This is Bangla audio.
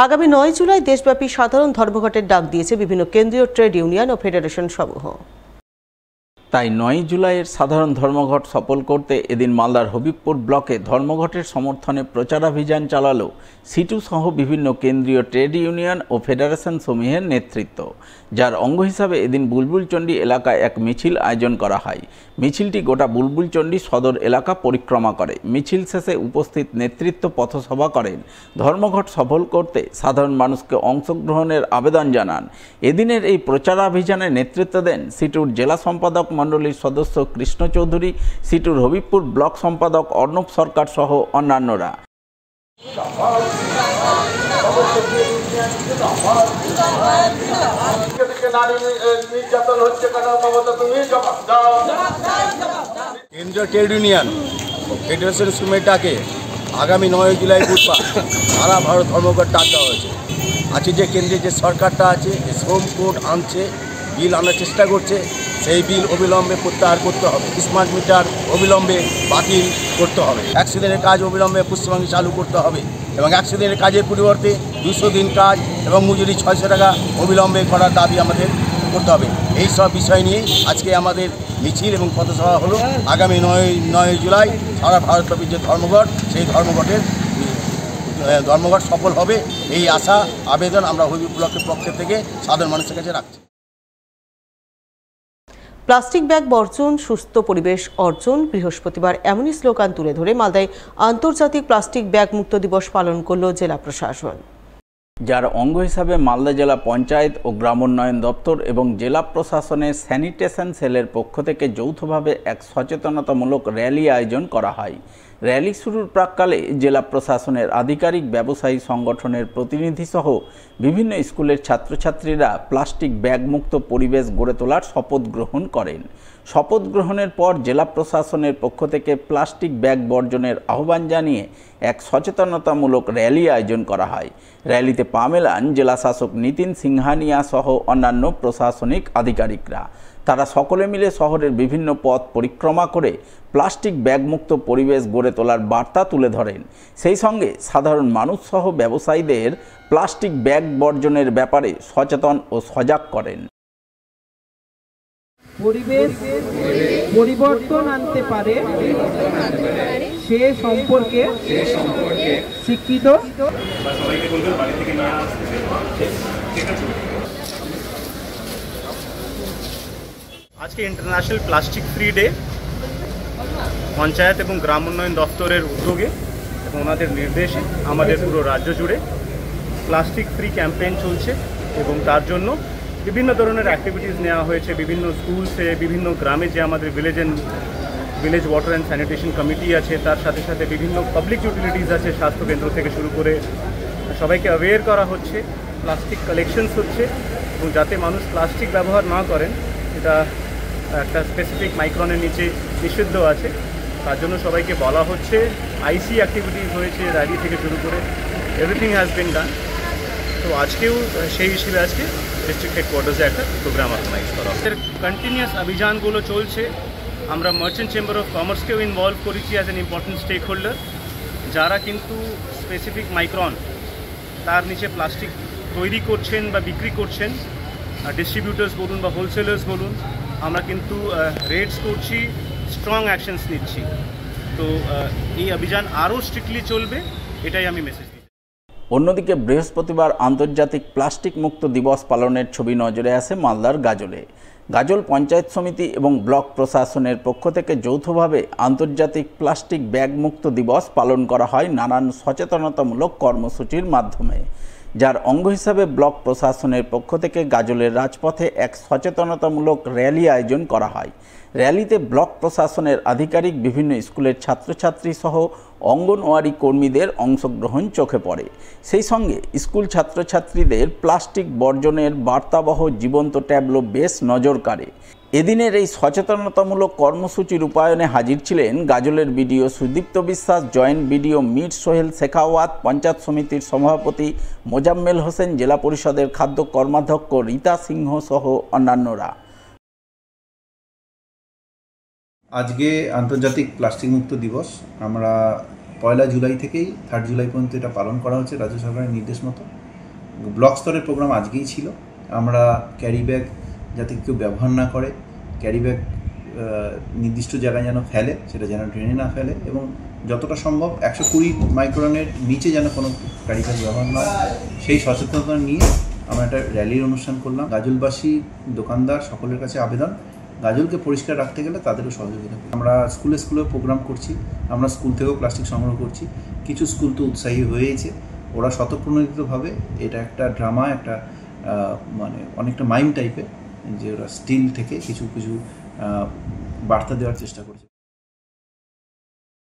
আগামী 9 জুলাই দেশব্যাপী সাধারণ ধর্মঘটের ডাক দিয়েছে বিভিন্ন কেন্দ্রীয় ট্রেড ইউনিয়ন ও ফেডারেশন সমূহ। তাই 9 জুলাইয়ের সাধারণ ধর্মঘট সফল করতে এদিন মালদার হবিবপুর ব্লকে ধর্মঘটের সমর্থনে প্রচারাভিযান চালালো সিটু সহ বিভিন্ন কেন্দ্রীয় ট্রেড ইউনিয়ন ও ফেডারেশন সমূহের নেতৃত্ব, যার অঙ্গ হিসাবে এদিন বুলবুলচন্ডী এলাকায় এক মিছিল আয়োজন করা হয়। মিছিলটি গোটা বুলবুলচন্ডী সদর এলাকা পরিক্রমা করে। মিছিল শেষে উপস্থিত নেতৃত্ব পথসভা করেন। ধর্মঘট সফল করতে সাধারণ মানুষকে অংশগ্রহণের আবেদন জানান। এদিনের এই প্রচারাভিযানে নেতৃত্ব দেন সিটুর জেলা সম্পাদক মণ্ডলীর সদস্য কৃষ্ণ চৌধুরী, সিটুর হবিবপুর ব্লক সম্পাদক অর্ণব সরকার সহ অন্যান্যরা। কেন্দ্রীয় ট্রেড ইউনিয়ন ফেডারেশন সুমেটাকে আগামী 9 জুলাই বুধবার সারা ভারত ধর্মঘট ডাক দেওয়া হয়েছে। আজকে যে কেন্দ্রে যে সরকারটা আছে, শ্রম কোড আনছে, বিল আনার চেষ্টা করছে, সেই বিল অবিলম্বে প্রত্যাহার করতে হবে। স্মার্ট মিটার অবিলম্বে বাতিল করতে হবে। 100 দিনের কাজ অবিলম্বে পশ্চিমবঙ্গে চালু করতে হবে এবং 100 দিনের কাজের পরিবর্তে 200 দিন কাজ এবং মজুরি 600 টাকা অবিলম্বে করার দাবি আমাদের করতে হবে। এই সব বিষয় নিয়ে আজকে আমাদের মিছিল এবং পথসভা হলো। আগামী 9 জুলাই সারা ভারতব্যাপী যে ধর্মঘট, সেই ধর্মঘট সফল হবে, এই আশা আবেদন আমরা হবিবপুর ব্লকের পক্ষ থেকে সাধারণ মানুষের কাছে রাখছি। প্লাস্টিক ব্যাগ বর্জন, সুস্থ পরিবেশ অর্জন। বৃহস্পতিবার এমনই স্লোগান তুলে ধরে মালদায় আন্তর্জাতিক প্লাস্টিক ব্যাগ মুক্ত দিবস পালন করল জেলা প্রশাসন, যার অঙ্গ হিসাবে মালদা জেলা পঞ্চায়েত ও গ্রামোন্নয়ন দপ্তর এবং জেলা প্রশাসনের স্যানিটেশন সেলের পক্ষ থেকে যৌথভাবে এক সচেতনতামূলক র্যালি আয়োজন করা হয়। র্যালি শুরুর প্রাক্কালে জেলা প্রশাসনের আধিকারিক, ব্যবসায়ী সংগঠনের প্রতিনিধি সহ বিভিন্ন স্কুলের ছাত্রছাত্রীরা প্লাস্টিক ব্যাগ মুক্ত পরিবেশ গড়ে তোলার শপথ গ্রহণ করেন। শপথ গ্রহণের পর জেলা প্রশাসনের পক্ষ থেকে প্লাস্টিক ব্যাগ বর্জনের আহ্বান জানিয়ে এক সচেতনতামূলক র্যালি আয়োজন করা হয়। র্যালিতে পা মেলান জেলা শাসক নিতিন সিংহানিয়া সহ অন্যান্য প্রশাসনিক আধিকারিকরা। তারা সকলে মিলে শহরের বিভিন্ন পথ পরিক্রমা করে প্লাস্টিক ব্যাগমুক্ত পরিবেশ গড়ে তোলার বার্তা তুলে ধরেন। সেই সঙ্গে সাধারণ মানুষ সহ ব্যবসায়ীদের প্লাস্টিক ব্যাগ বর্জনের ব্যাপারে সচেতন ও সজাগ করেন। পরিবেশ পরিবর্তন আনতে পারে সে সম্পর্কে শিক্ষিত। আজকে international plastic free day panchayat এবং গ্রাম উন্নয়ন দপ্তরের উদ্যোগে এবং ওনাদের নির্দেশে আমাদের পুরো রাজ্য জুড়ে প্লাস্টিক ফ্রি ক্যাম্পেইন চলছে এবং তার জন্য বিভিন্ন ধরনের অ্যাক্টিভিটিস নেওয়া হয়েছে। বিভিন্ন স্কুলসে, বিভিন্ন গ্রামে যে আমাদের village water and sanitation committee আছে, তার সাথে সাথে বিভিন্ন পাবলিক ইউটিলিটিস আছে, স্বাস্থ্যকেন্দ্র থেকে শুরু করে সবাইকে অ্যাওয়্যার করা হচ্ছে। প্লাস্টিক কালেকশনস হচ্ছে এবং যাতে মানুষ প্লাস্টিক ব্যবহার না করেন, এটা একটা স্পেসিফিক মাইক্রনের নিচে নিষিদ্ধ আছে, তার জন্য সবাইকে বলা হচ্ছে। আইসি অ্যাক্টিভিটিস হয়েছে, র্যালি থেকে শুরু করে এভরিথিং হ্যাজ বিন ডান। তো আজকেও সেই হিসেবে আজকে ডিস্ট্রিক্ট হেডকোয়ার্টার্সে একটা প্রোগ্রাম অর্গানাইজ করা হয়। কন্টিনিউয়াস অভিযানগুলো চলছে। আমরা মার্চেন্ট চেম্বার অফ কমার্সকেও ইনভলভ করেছি as an important stakeholder, যারা কিন্তু স্পেসিফিক মাইক্রন তার নিচে প্লাস্টিক তৈরি করছেন বা বিক্রি করছেন, ডিস্ট্রিবিউটার্স বলুন বা হোলসেলার্স বলুন, আমরা কিন্তু রেডস করছি, স্ট্রং অ্যাকশনস নিচ্ছি। তো এই অভিযান আরও স্ট্রিক্টলি চলবে, এটাই আমি মেসেজ দিই। অন্যদিকে বৃহস্পতিবার আন্তর্জাতিক প্লাস্টিক মুক্ত দিবস পালনের ছবি নজরে আসে মালদার গাজলে। গাজল পঞ্চায়েত সমিতি এবং ব্লক প্রশাসনের পক্ষ থেকে যৌথভাবে আন্তর্জাতিক প্লাস্টিক ব্যাগ মুক্ত দিবস পালন করা হয় নানান সচেতনতামূলক কর্মসূচির মাধ্যমে, যার অঙ্গ হিসাবে ব্লক প্রশাসনের পক্ষ থেকে গাজলের রাজপথে এক সচেতনতামূলক র্যালি আয়োজন করা হয়। র্যালিতে ব্লক প্রশাসনের আধিকারিক, বিভিন্ন স্কুলের ছাত্রছাত্রী সহ অঙ্গনওয়াড়ি কর্মীদের অংশগ্রহণ চোখে পড়ে। সেই সঙ্গে স্কুল ছাত্রছাত্রীদের প্লাস্টিক বর্জনের বার্তাবহ জীবন্ত ট্যাবলো বেশ নজর কাড়ে। এদিনের এই সচেতনতামূলক কর্মসূচি রূপায়ণে হাজির ছিলেন গাজলের বিডিও সুদীপ্ত বিশ্বাস, জয়েন্ট বিডিও মীর সোহেল শেখাওয়াত, পঞ্চায়েত সমিতির সভাপতি মোজাম্মেল হোসেন, জেলা পরিষদের খাদ্য কর্মাধ্যক্ষ রীতা সিংহ সহ অন্যান্যরা। আজকে আন্তর্জাতিক প্লাস্টিক মুক্ত দিবস। আমরা 1 জুলাই থেকেই 3 জুলাই পর্যন্ত এটা পালন করা হচ্ছে রাজ্য সরকারের নির্দেশ মতো। ব্লক স্তরের প্রোগ্রাম আজকেই ছিল। আমরা ক্যারি ব্যাগ যাতে কেউ ব্যবহার না করে, ক্যারি ব্যাগ নির্দিষ্ট জায়গায় যেন ফেলে, সেটা যেন ড্রেনে না ফেলে, এবং যতটা সম্ভব 120 মাইক্রনের নিচে যেন কোনো ক্যারি ব্যাগ ব্যবহার না হয়, সেই সচেতনতা নিয়ে আমরা একটা র্যালির অনুষ্ঠান করলাম। গাজলবাসী, দোকানদার সকলের কাছে আবেদন, গাজলকে পরিষ্কার রাখতে গেলে তাদেরও সহযোগিতা করব। আমরা স্কুলে প্রোগ্রাম করছি, আমরা স্কুল থেকেও প্লাস্টিক সংগ্রহ করছি। কিছু স্কুল তো উৎসাহী হয়েছে, ওরা স্বতঃপ্রণোদিতভাবে এটা একটা ড্রামা, একটা মানে অনেকটা মাইম টাইপের, যে ওরা স্টিল থেকে কিছু বার্তা দেওয়ার চেষ্টা করছে।